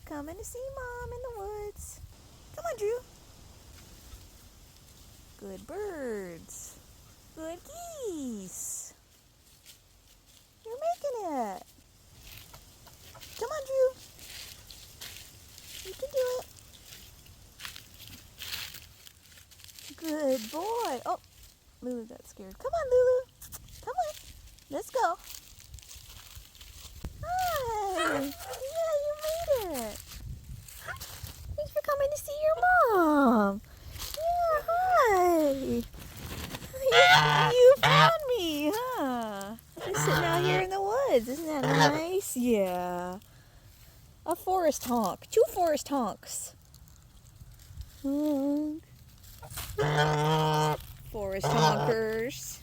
coming to see Mom in the woods. Come on, Drew. Good birds. Good geese. You're making it. Come on, Drew. You can do it. Good boy. Oh, Lulu got scared. Come on, Lulu. Come on. Let's go. Hi. Yeah, you made it. Thanks for coming to see your mom. Yeah, hi. You found me, huh? Just sitting out here in the woods. Isn't that nice? Yeah. A forest honk. 2 forest honks. Honk. Forest honkers.